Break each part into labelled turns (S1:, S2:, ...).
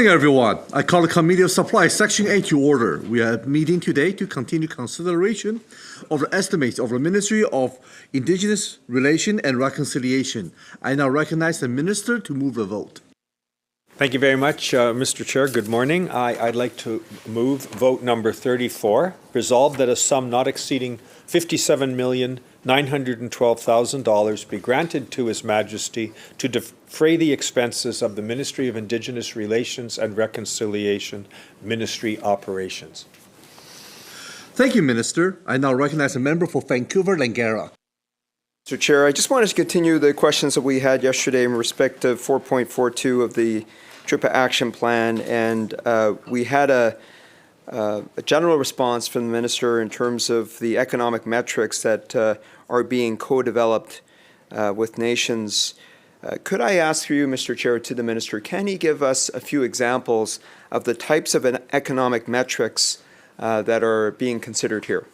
S1: Good morning, everyone. I call the Committee of Supply Section 8 to order. We are meeting today to continue consideration of the estimates of the Ministry of Indigenous Relation and Reconciliation. I now recognize the Minister to move the vote.
S2: Thank you very much, Mr. Chair. Good morning. I'd like to move vote number 34, resolve that a sum not exceeding $57,912,000 be granted to His Majesty to defray the expenses of the Ministry of Indigenous Relations and Reconciliation Ministry operations.
S1: Thank you, Minister. I now recognize the member for Vancouver-Langara.
S3: Mr. Chair, I just wanted to continue the questions that we had yesterday in respect of 4.42 of the TRIPA Action Plan, and we had a general response from the Minister in terms of the economic metrics that are being co-developed with nations. Could I ask you, Mr. Chair, to the Minister, can he give us a few examples of the types of economic metrics that are being considered here?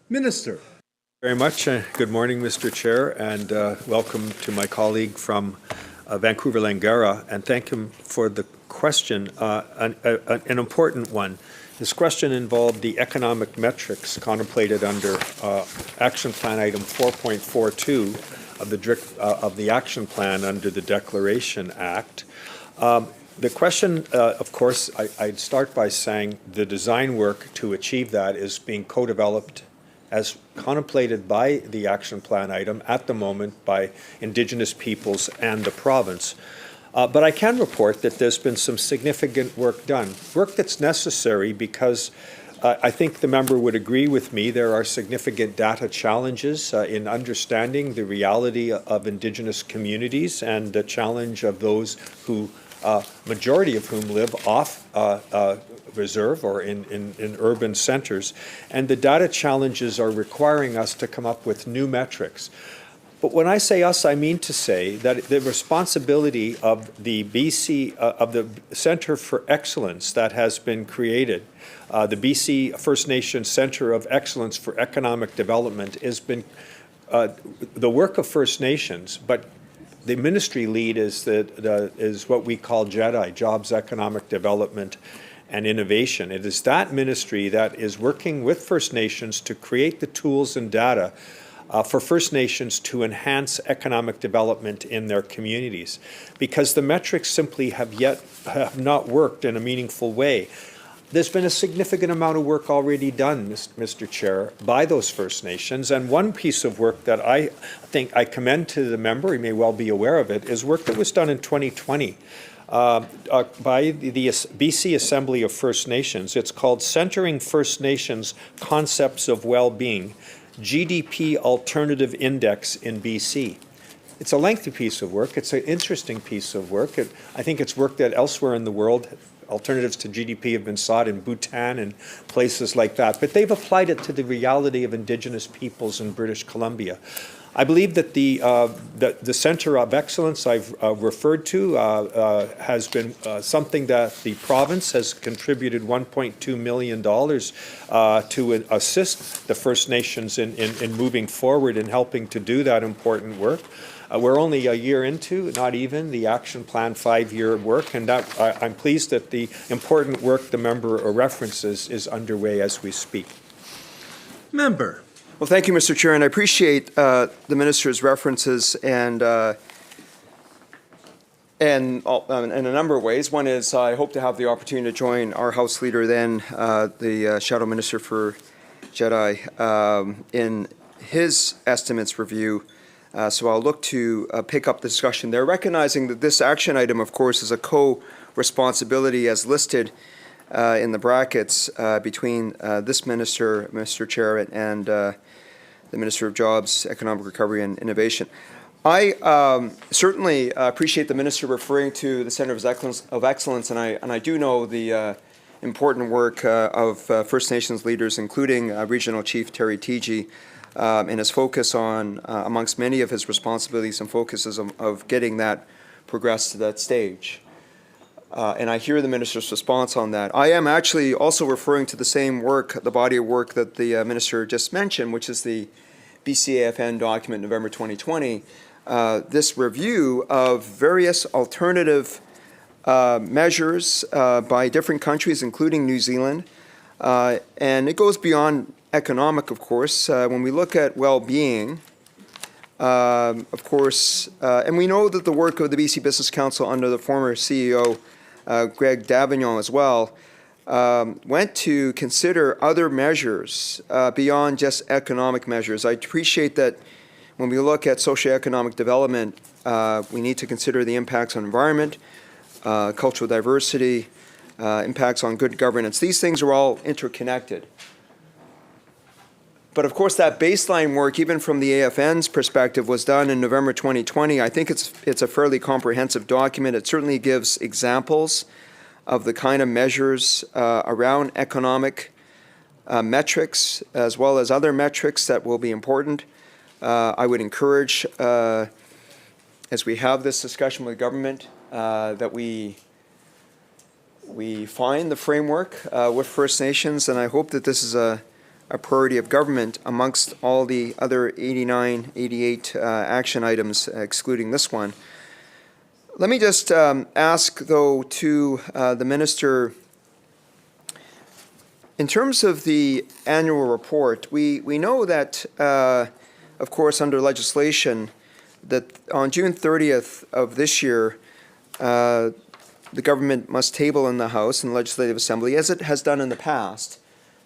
S1: Minister.
S2: Very much. Good morning, Mr. Chair, and welcome to my colleague from Vancouver-Langara, and thank him for the question, an important one. This question involved the economic metrics contemplated under Action Plan Item 4.42 of the Action Plan under the Declaration Act. The question, of course, I'd start by saying the design work to achieve that is being co-developed as contemplated by the action plan item at the moment by Indigenous peoples and the province. But I can report that there's been some significant work done, work that's necessary because I think the member would agree with me there are significant data challenges in understanding the reality of Indigenous communities and the challenge of those who, majority of whom live off reserve or in urban centers, and the data challenges are requiring us to come up with new metrics. But when I say us, I mean to say that the responsibility of the BC, of the Centre for Excellence that has been created, the BC First Nations Centre of Excellence for Economic Development, has been the work of First Nations, but the ministry lead is what we call JEDI, Jobs, Economic Development, and Innovation. It is that ministry that is working with First Nations to create the tools and data for First Nations to enhance economic development in their communities, because the metrics simply have not worked in a meaningful way. There's been a significant amount of work already done, Mr. Chair, by those First Nations, and one piece of work that I think I commend to the member, he may well be aware of it, is work that was done in 2020 by the BC Assembly of First Nations. It's called Centering First Nations Concepts of Well-Being, GDP Alternative Index in BC. It's a lengthy piece of work. It's an interesting piece of work. I think it's work that elsewhere in the world, alternatives to GDP have been sought in Bhutan and places like that, but they've applied it to the reality of Indigenous peoples in British Columbia. I believe that the Centre of Excellence I've referred to has been something that the province has contributed $1.2 million to assist the First Nations in moving forward and helping to do that important work. We're only a year into, not even, the Action Plan 5-year work, and that, I'm pleased that the important work the member references is underway as we speak.
S1: Member.
S3: Well, thank you, Mr. Chair, and I appreciate the Minister's references and in a number of ways. One is I hope to have the opportunity to join our House Leader then, the Shadow Minister for JEDI, in his estimates review. So I'll look to pick up the discussion there, recognizing that this action item, of course, is a co-responsibility as listed in the brackets between this Minister, Mr. Chair, and the Minister of Jobs, Economic Recovery and Innovation. I certainly appreciate the Minister referring to the Centre of Excellence, and I do know the important work of First Nations leaders, including Regional Chief Terry Teegee, and his focus on, amongst many of his responsibilities and focuses of getting that progressed to that stage. And I hear the Minister's response on that. I am actually also referring to the same work, the body of work that the Minister just mentioned, which is the BCAFN document, November 2020, this review of various alternative measures by different countries, including New Zealand. And it goes beyond economic, of course. When we look at well-being, of course, and we know that the work of the BC Business Council under the former CEO, Greg Davignon as well, went to consider other measures beyond just economic measures. I appreciate that when we look at socioeconomic development, we need to consider the impacts on environment, cultural diversity, impacts on good governance. These things are all interconnected. But of course, that baseline work, even from the AFN's perspective, was done in November 2020. I think it's a fairly comprehensive document. It certainly gives examples of the kind of measures around economic metrics, as well as other metrics that will be important. I would encourage, as we have this discussion with government, that we find the framework with First Nations, and I hope that this is a a priority of government amongst all the other 89, 88 action items, excluding this one. Let me just ask, though, to the Minister, in terms of the annual report, we know that, of course, under legislation, that on June 30th of this year, the government must table in the House and Legislative Assembly, as it has done in the past,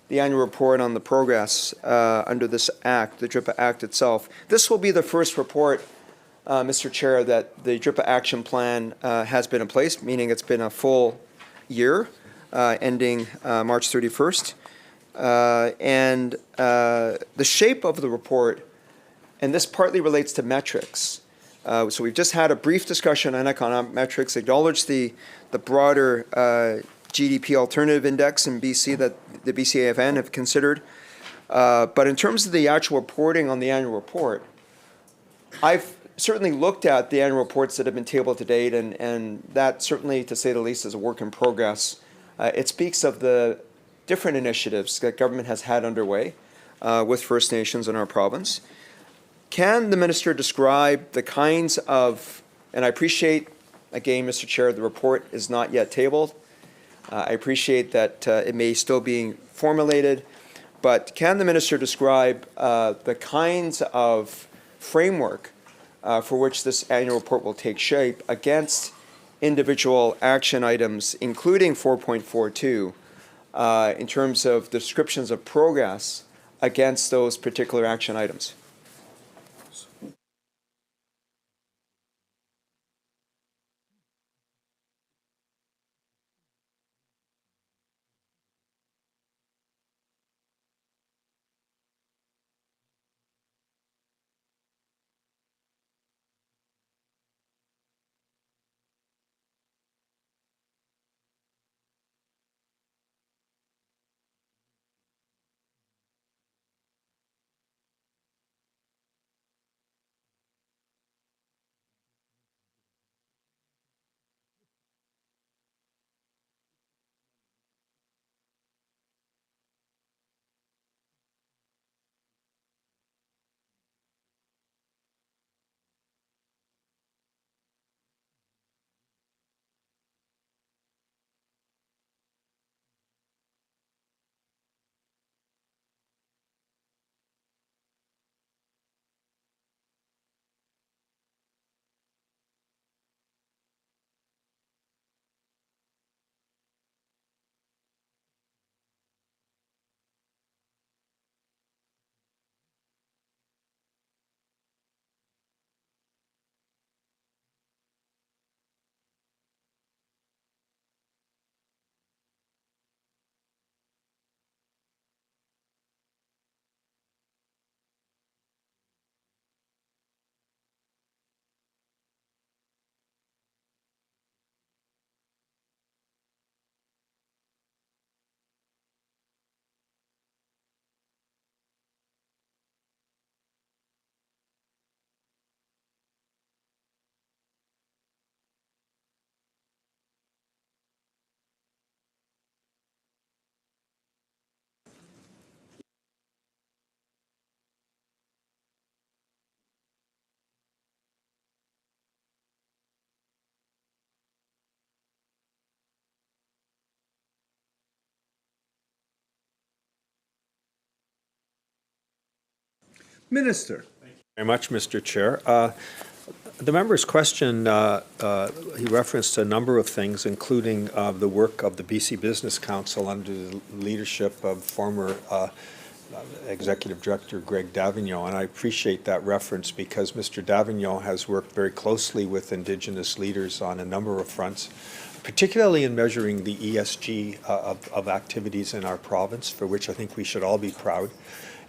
S3: the annual report on the progress under this Act, the DRIPA Act itself. This will be the first report, Mr. Chair, that the DRIPA Action Plan has been in place, meaning it's been a full year, ending March 31st. And the shape of the report, and this partly relates to metrics. So we've just had a brief discussion on economic metrics, acknowledged the broader GDP alternative index in BC that the BCAFN have considered. But in terms of the actual reporting on the annual report, I've certainly looked at the annual reports that have been tabled to date, and that certainly, to say the least, is a work in progress. It speaks of the different initiatives that government has had underway with First Nations in our province. Can the Minister describe the kinds of, and I appreciate, again, Mr. Chair, the report is not yet tabled. I appreciate that it may still be formulated, but can the Minister describe the kinds of framework for which this annual report will take shape against individual action items, including 4.42, in terms of descriptions of progress against those particular action items?
S1: Minister.
S2: Very much, Mr. Chair. The member's question, he referenced a number of things, including the work of the BC Business Council under the leadership of former Executive Director Greg Davignon, and I appreciate that reference because Mr. Davignon has worked very closely with Indigenous leaders on a number of fronts, particularly in measuring the ESG of activities in our province, for which I think we should all be proud,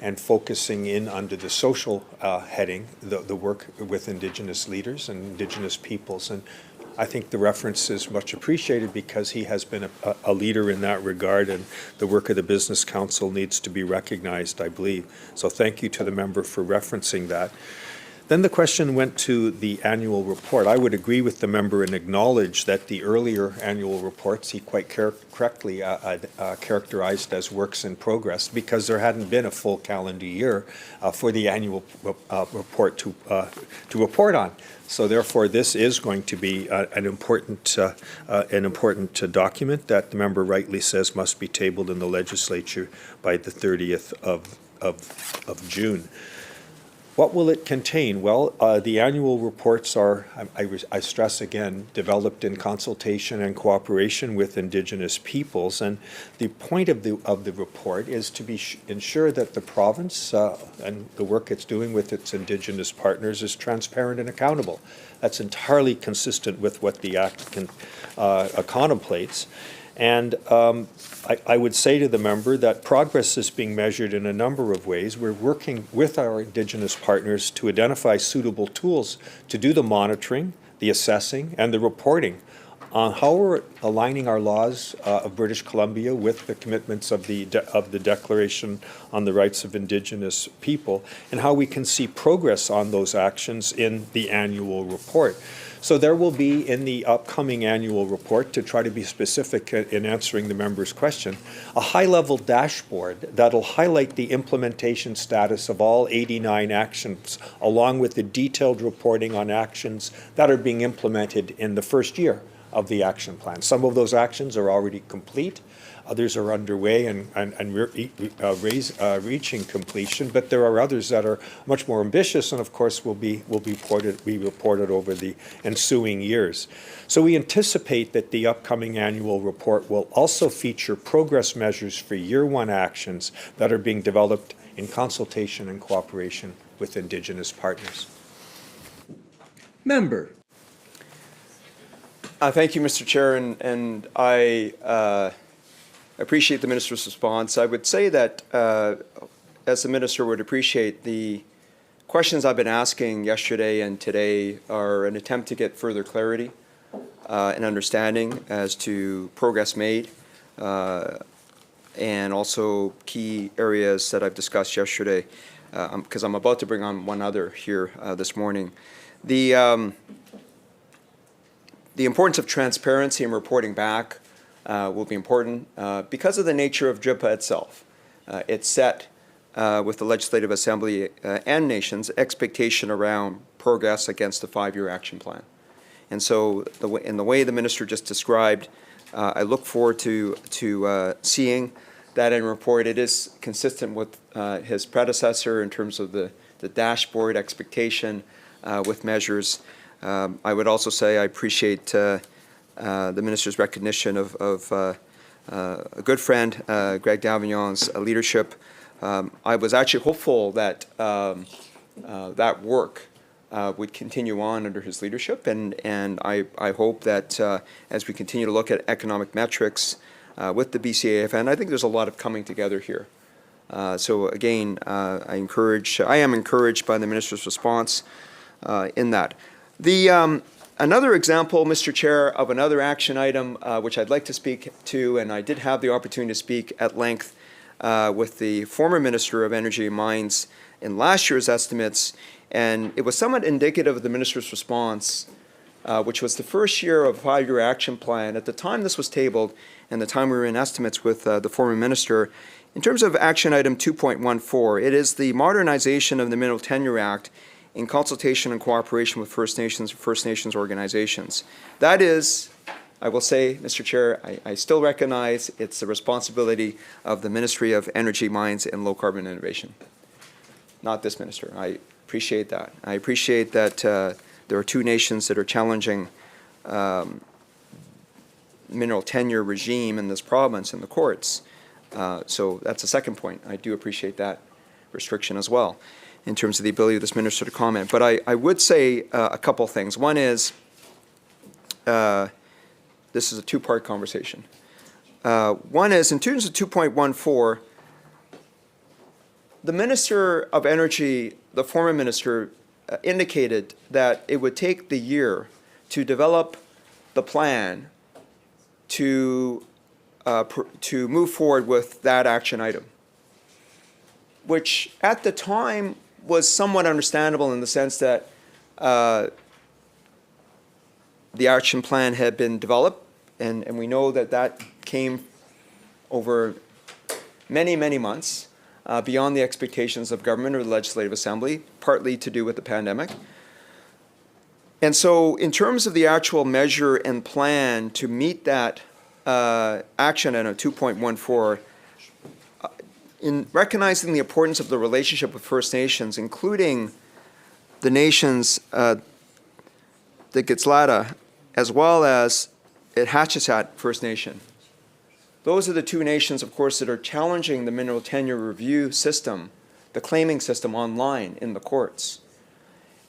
S2: and focusing in under the social heading, the work with Indigenous leaders and Indigenous peoples. And I think the reference is much appreciated because he has been a leader in that regard, and the work of the Business Council needs to be recognized, I believe. So thank you to the member for referencing that. Then the question went to the annual report. I would agree with the member and acknowledge that the earlier annual reports he quite correctly characterized as works in progress because there hadn't been a full calendar year for the annual report to report on. So therefore, this is going to be an important document that the member rightly says must be tabled in the legislature by the 30th of June. What will it contain? Well, the annual reports are, I stress again, developed in consultation and cooperation with Indigenous peoples. And the point of the report is to ensure that the province and the work it's doing with its Indigenous partners is transparent and accountable. That's entirely consistent with what the Act contemplates. And I would say to the member that progress is being measured in a number of ways. We're working with our Indigenous partners to identify suitable tools to do the monitoring, the assessing, and the reporting on how we're aligning our laws of British Columbia with the commitments of the Declaration on the Rights of Indigenous People, and how we can see progress on those actions in the annual report. So there will be in the upcoming annual report, to try to be specific in answering the member's question, a high-level dashboard that'll highlight the implementation status of all 89 actions, along with the detailed reporting on actions that are being implemented in the first year of the action plan. Some of those actions are already complete. Others are underway and reaching completion, but there are others that are much more ambitious and, of course, will be reported over the ensuing years. So we anticipate that the upcoming annual report will also feature progress measures for year one actions that are being developed in consultation and cooperation with Indigenous partners.
S1: Member.
S3: Thank you, Mr. Chair, and I appreciate the Minister's response. I would say that, as the Minister would appreciate, the questions I've been asking yesterday and today are an attempt to get further clarity and understanding as to progress made and also key areas that I've discussed yesterday, because I'm about to bring on one other here this morning. The importance of transparency and reporting back will be important because of the nature of DRIPA itself. It set with the Legislative Assembly and nations expectation around progress against the 5-year action plan. And so in the way the Minister just described, I look forward to seeing that in report. It is consistent with his predecessor in terms of the dashboard expectation with measures. I would also say I appreciate the Minister's recognition of a good friend, Greg Davignon's leadership. I was actually hopeful that that work would continue on under his leadership, and I hope that as we continue to look at economic metrics with the BCAFN, I think there's a lot of coming together here. So again, I am encouraged by the Minister's response in that. Another example, Mr. Chair, of another action item which I'd like to speak to, and I did have the opportunity to speak at length with the former Minister of Energy and Mines in last year's estimates, and it was somewhat indicative of the Minister's response, which was the first year of a 5-year action plan. At the time this was tabled and the time we were in estimates with the former Minister, in terms of action item 2.14, it is the modernization of the Mineral Tenure Act in consultation and cooperation with First Nations organizations. That is, I will say, Mr. Chair, I still recognize it's the responsibility of the Ministry of Energy, Mines, and Low Carbon Innovation, not this Minister. I appreciate that. I appreciate that there are 2 nations that are challenging mineral tenure regime in this province in the courts. So that's the second point. I do appreciate that restriction as well, in terms of the ability of this Minister to comment. But I would say a couple things. One is, this is a 2-part conversation. One is, in terms of 2.14, the Minister of Energy, the former Minister, indicated that it would take the year to develop the plan to move forward with that action item, which at the time was somewhat understandable in the sense that the action plan had been developed, and we know that that came over many, many months, beyond the expectations of government or the Legislative Assembly, partly to do with the pandemic. And so in terms of the actual measure and plan to meet that action item 2.14, in recognizing the importance of the relationship with First Nations, including the nations, the Gitslada, as well as at Hatchisat First Nation. Those are the two nations, of course, that are challenging the mineral tenure review system, the claiming system online in the courts.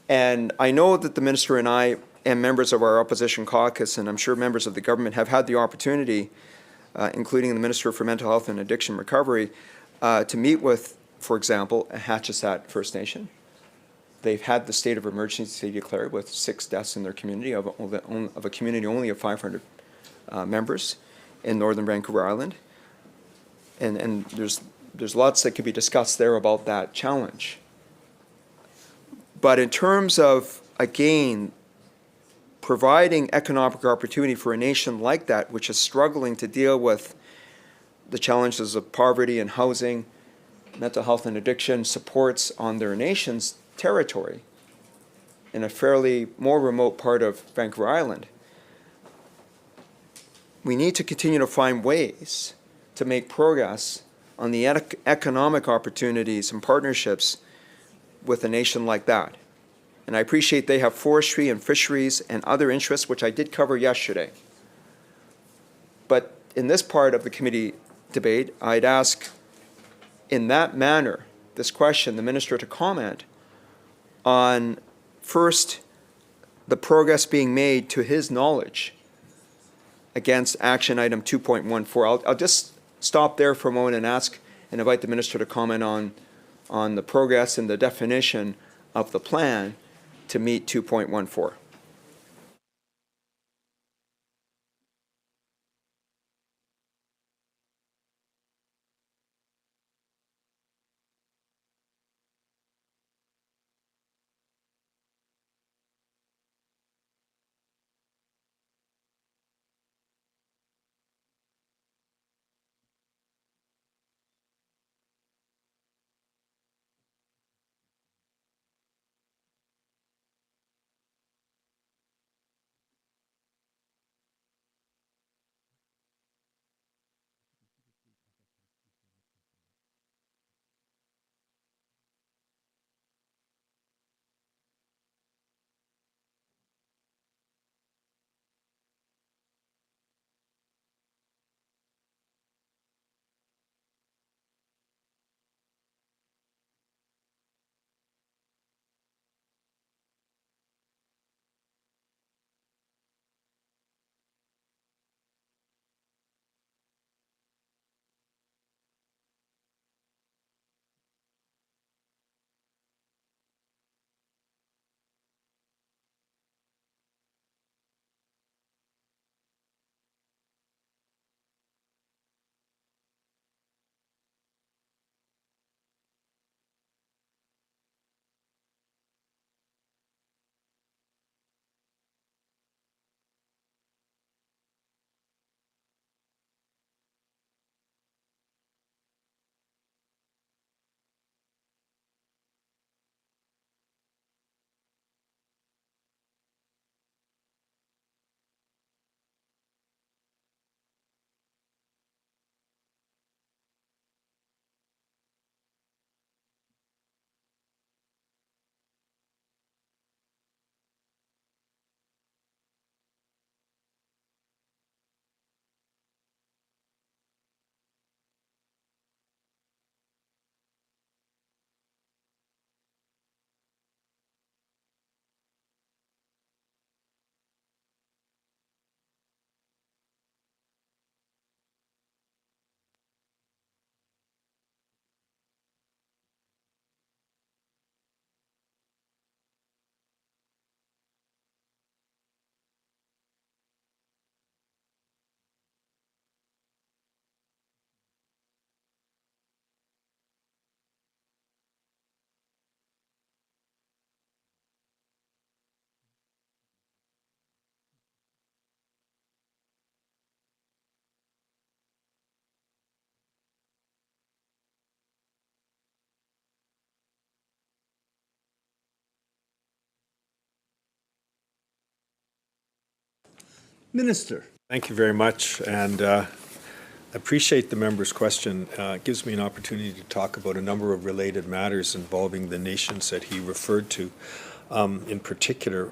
S3: And I know that the minister and I and members of our opposition caucus, and I'm sure members of the government, have had the opportunity, including the Minister for Mental Health and Addiction Recovery, to meet with, for example, a Hatchisat First Nation. They've had the state of emergency declared with 6 deaths in their community, of a community only of 500 members in northern Vancouver Island. And there's lots that could be discussed there about that challenge. But in terms of, again, providing economic opportunity for a nation like that, which is struggling to deal with the challenges of poverty and housing, mental health and addiction supports on their nation's territory in a fairly more remote part of Vancouver Island, we need to continue to find ways to make progress on the economic opportunities and partnerships with a nation like that. And I appreciate they have forestry and fisheries and other interests, which I did cover yesterday. But in this part of the committee debate, I'd ask in that manner, this question, the minister to comment on, first, the progress being made to his knowledge against action item 2.14. I'll just stop there for a moment and ask and invite the minister to comment on the progress and the definition of the plan to meet 2.14.
S1: Minister.
S2: Thank you very much, and appreciate the member's question. It gives me an opportunity to talk about a number of related matters involving the nations that he referred to. In particular,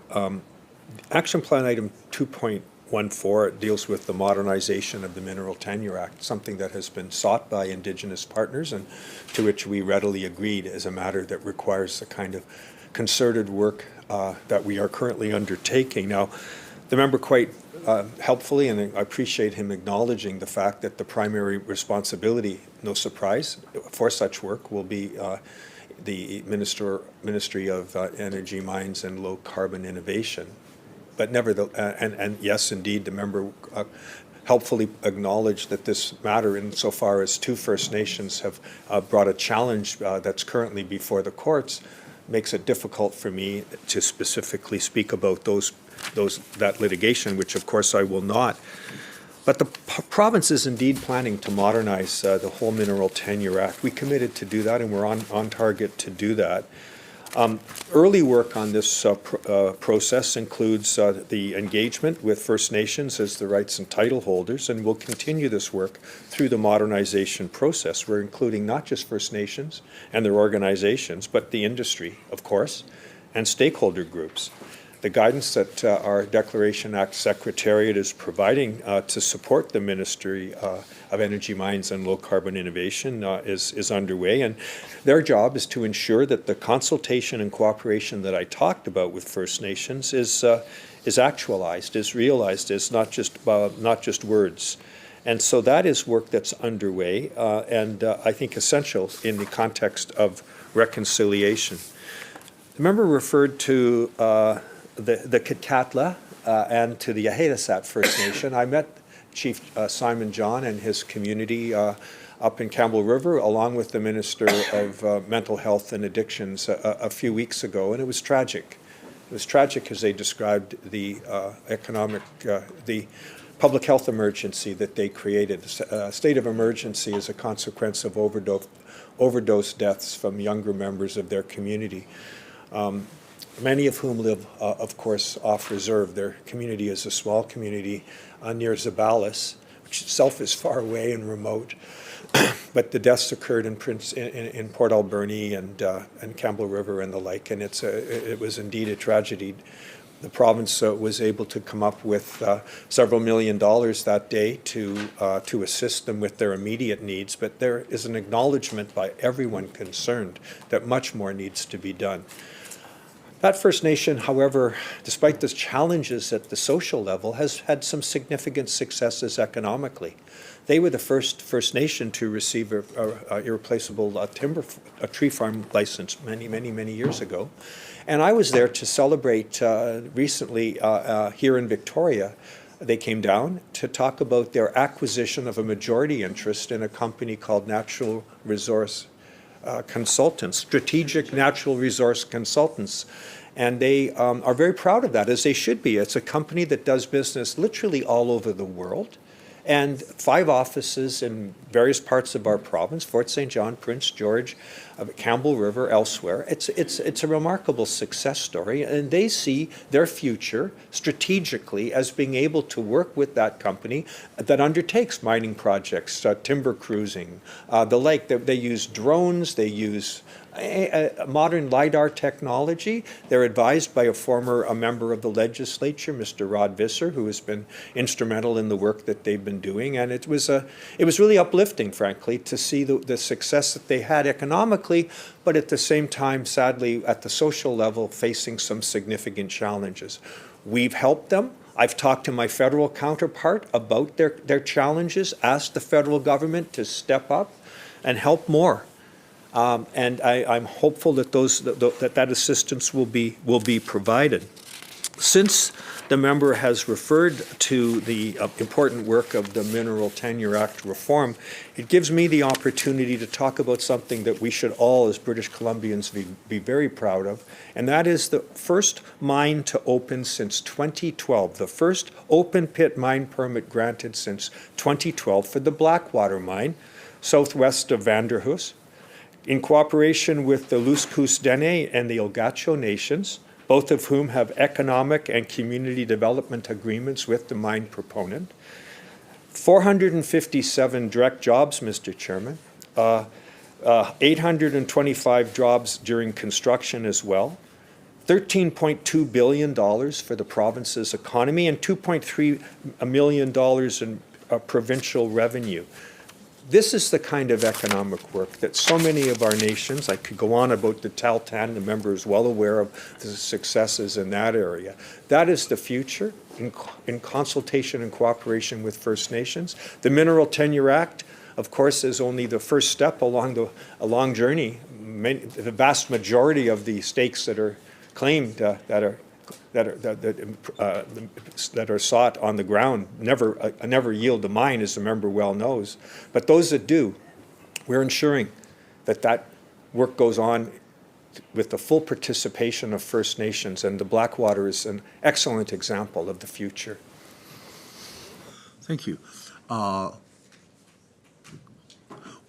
S2: Action Plan Item 2.14 deals with the modernization of the Mineral Tenure Act, something that has been sought by Indigenous partners and to which we readily agreed as a matter that requires the kind of concerted work that we are currently undertaking. Now, the member quite helpfully, and I appreciate him acknowledging the fact that the primary responsibility, no surprise, for such work will be the Ministry of Energy, Mines and Low Carbon Innovation. But nevertheless, and yes, indeed, the member helpfully acknowledged that this matter, insofar as two First Nations have brought a challenge that's currently before the courts, makes it difficult for me to specifically speak about that litigation, which of course I will not. But the province is indeed planning to modernize the whole Mineral Tenure Act. We committed to do that, and we're on target to do that. Early work on this process includes the engagement with First Nations as the rights and title holders, and we'll continue this work through the modernization process. We're including not just First Nations and their organizations, but the industry, of course, and stakeholder groups. The guidance that our Declaration Act Secretariat is providing to support the Ministry of Energy, Mines and Low Carbon Innovation is underway, and their job is to ensure that the consultation and cooperation that I talked about with First Nations is actualized, is realized, is not just words. And so that is work that's underway and I think essential in the context of reconciliation. The member referred to the Kitkatla and to the Ahetasat First Nation. I met Chief Simon John and his community up in Campbell River, along with the Minister of Mental Health and Addictions a few weeks ago, and it was tragic. It was tragic as they described the the public health emergency that they created. A state of emergency as a consequence of overdose deaths from younger members of their community. Many of whom live, of course, off reserve. Their community is a small community near Zabalis, which itself is far away and remote. But the deaths occurred in Port Alberni and Campbell River and the like, and it was indeed a tragedy. The province was able to come up with several $1 million that day to assist them with their immediate needs, but there is an acknowledgement by everyone concerned that much more needs to be done. That First Nation, however, despite the challenges at the social level, has had some significant successes economically. They were the first First Nation to receive a irreplaceable tree farm license many years ago. And I was there to celebrate recently here in Victoria. They came down to talk about their acquisition of a majority interest in a company called Natural Resource Consultants, Strategic Natural Resource Consultants. And they are very proud of that, as they should be. It's a company that does business literally all over the world, and 5 offices in various parts of our province, Fort St. John, Prince George, Campbell River, elsewhere. It's a remarkable success story, and they see their future strategically as being able to work with that company that undertakes mining projects, timber cruising, the like. They use drones, they use modern LiDAR technology. They're advised by a member of the legislature, Mr. Rod Visser, who has been instrumental in the work that they've been doing. And it was really uplifting, frankly, to see the success that they had economically, but at the same time, sadly, at the social level, facing some significant challenges. We've helped them. I've talked to my federal counterpart about their challenges, asked the federal government to step up and help more. And I'm hopeful that that assistance will be provided. Since the member has referred to the important work of the Mineral Tenure Act reform, it gives me the opportunity to talk about something that we should all, as British Columbians, be very proud of, and that is the first mine to open since 2012, the first open pit mine permit granted since 2012 for the Blackwater mine, southwest of Vanderhoos. In cooperation with the Luskhoos Dene and the Ilgacho Nations, both of whom have economic and community development agreements with the mine proponent. 457 direct jobs, Mr. Chairman. 825 jobs during construction as well. $13.2 billion for the province's economy and $2.3 million in provincial revenue. This is the kind of economic work that so many of our nations, I could go on about the Taltan, the member is well aware of the successes in that area. That is the future in consultation and cooperation with First Nations. The Mineral Tenure Act, of course, is only the first step along a long journey. The vast majority of the stakes that are claimed that are sought on the ground never yield a mine, as the member well knows. But those that do, we're ensuring that that work goes on with the full participation of First Nations, and the Blackwater is an excellent example of the future.
S1: Thank you.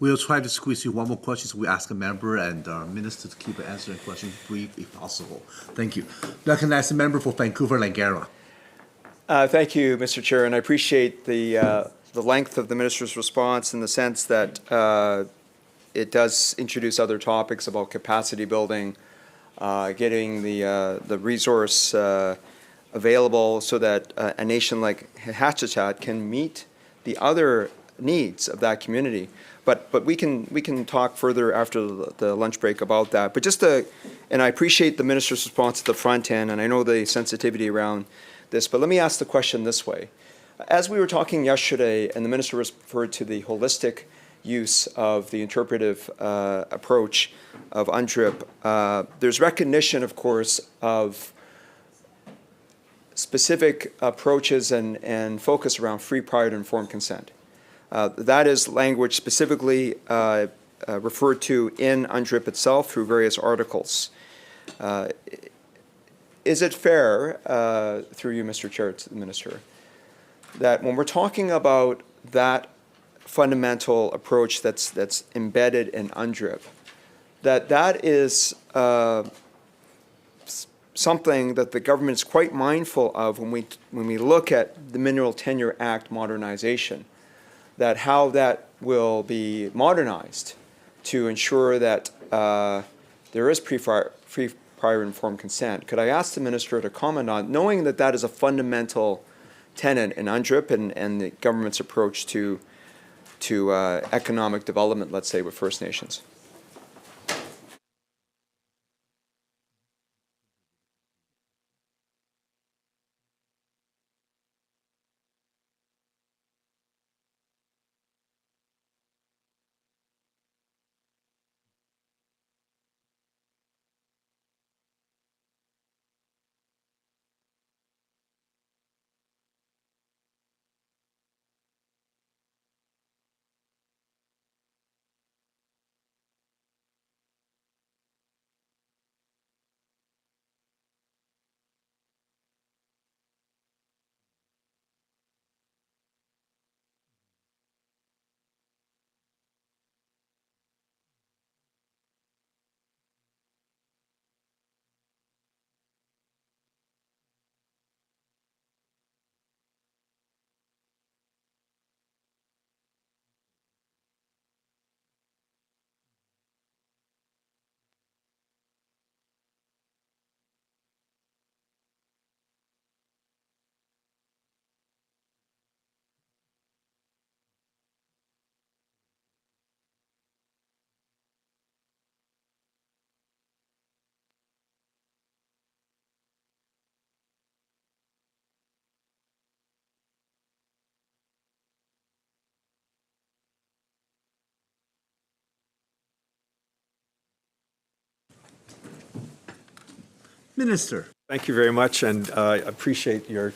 S1: We'll try to squeeze in one more question, so we ask a member and our minister to keep answering questions brief if possible. Thank you. Recognize the member for Vancouver-Langara.
S3: Thank you, Mr. Chair, and I appreciate the length of the minister's response in the sense that it does introduce other topics about capacity building, getting the resource available so that a nation like Hatchitat can meet the other needs of that community. But we can talk further after the lunch break about that. But and I appreciate the minister's response at the front end, and I know the sensitivity around this. But let me ask the question this way: as we were talking yesterday, and the minister referred to the holistic use of the interpretive approach of UNDRIP, there's recognition, of course, of specific approaches and focus around free, prior, and informed consent. That is language specifically referred to in UNDRIP itself through various articles. Is it fair, through you, Mr. Chair, to the Minister, that when we're talking about that fundamental approach that's embedded in UNDRIP, that is something that the government is quite mindful of when we look at the Mineral Tenure Act modernization, that how that will be modernized to ensure that there is free, prior, informed consent. Could I ask the minister to comment on, knowing that that is a fundamental tenet in UNDRIP and the government's approach to economic development, let's say, with First Nations?
S1: Minister.
S2: Thank you very much, and I appreciate your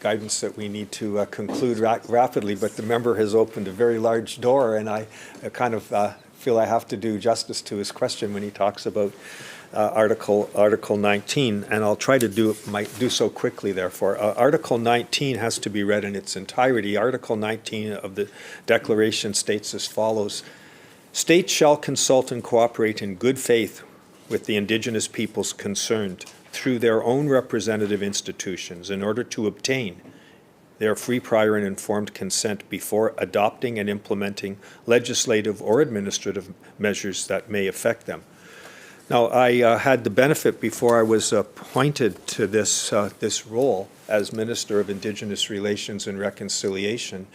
S2: guidance that we need to conclude rapidly, but the member has opened a very large door, and I kind of feel I have to do justice to his question when he talks about Article 19, and I'll try to do so quickly, therefore. Article 19 has to be read in its entirety. Article 19 of the Declaration states as follows: States shall consult and cooperate in good faith with the Indigenous peoples concerned through their own representative institutions in order to obtain their free, prior, and informed consent before adopting and implementing legislative or administrative measures that may affect them. Now, I had the benefit before I was appointed to this role as Minister of Indigenous Relations and Reconciliation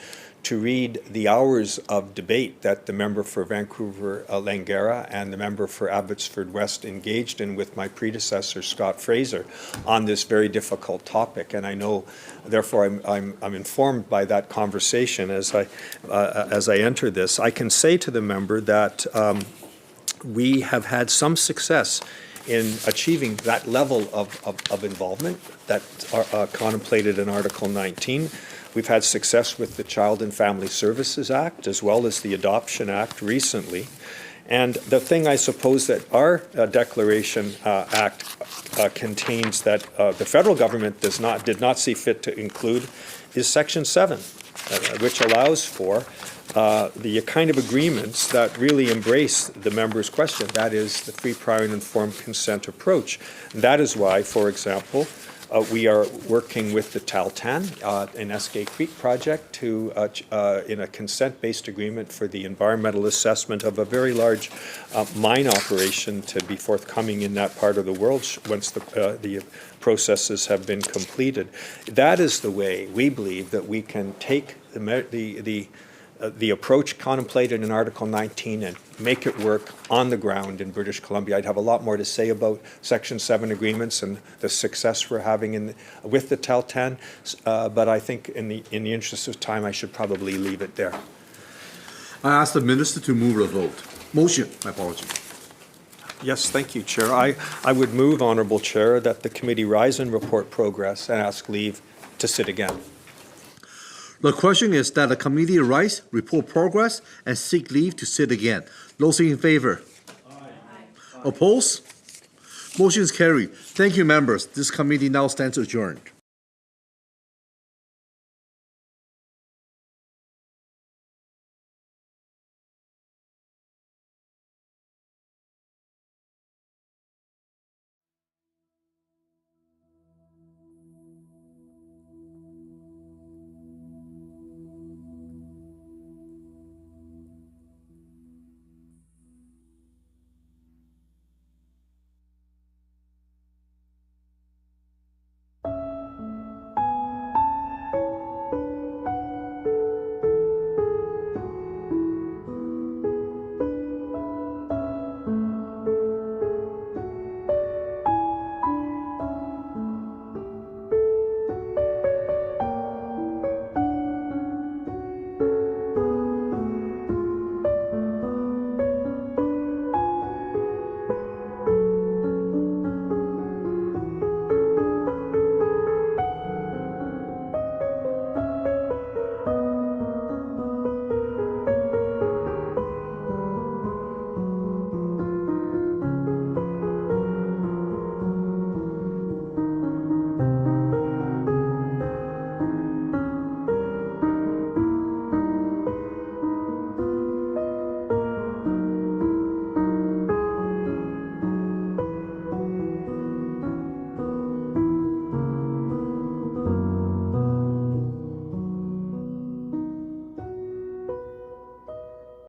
S2: to read the hours of debate that the member for Vancouver-Langara and the member for Abbotsford West engaged in with my predecessor, Scott Fraser, on this very difficult topic. And I know, therefore, I'm informed by that conversation as I enter this. I can say to the member that we have had some success in achieving that level of involvement that are contemplated in Article 19. We've had success with the Child and Family Services Act as well as the Adoption Act recently. And the thing I suppose that our Declaration Act contains that the federal government did not see fit to include is Section 7, which allows for the kind of agreements that really embrace the member's question, that is the free, prior, and informed consent approach. And that is why, for example, we are working with the Taltan in Eskay Creek project to in a consent-based agreement for the environmental assessment of a very large mine operation to be forthcoming in that part of the world once the processes have been completed. That is the way we believe that we can take the approach contemplated in Article 19 and make it work on the ground in British Columbia. I'd have a lot more to say about Section 7 agreements and the success we're having with the Taltan, but I think in the interest of time, I should probably leave it there.
S1: I ask the minister to move the vote. Motion, my apology.
S2: Yes, thank you, Chair. I would move, Honourable Chair, that the committee rise and report progress and ask leave to sit again.
S1: The question is that the committee rise, report progress, and seek leave to sit again. Those in favor? Aye. Oppose? Motion is carried. Thank you, members. This committee now stands adjourned.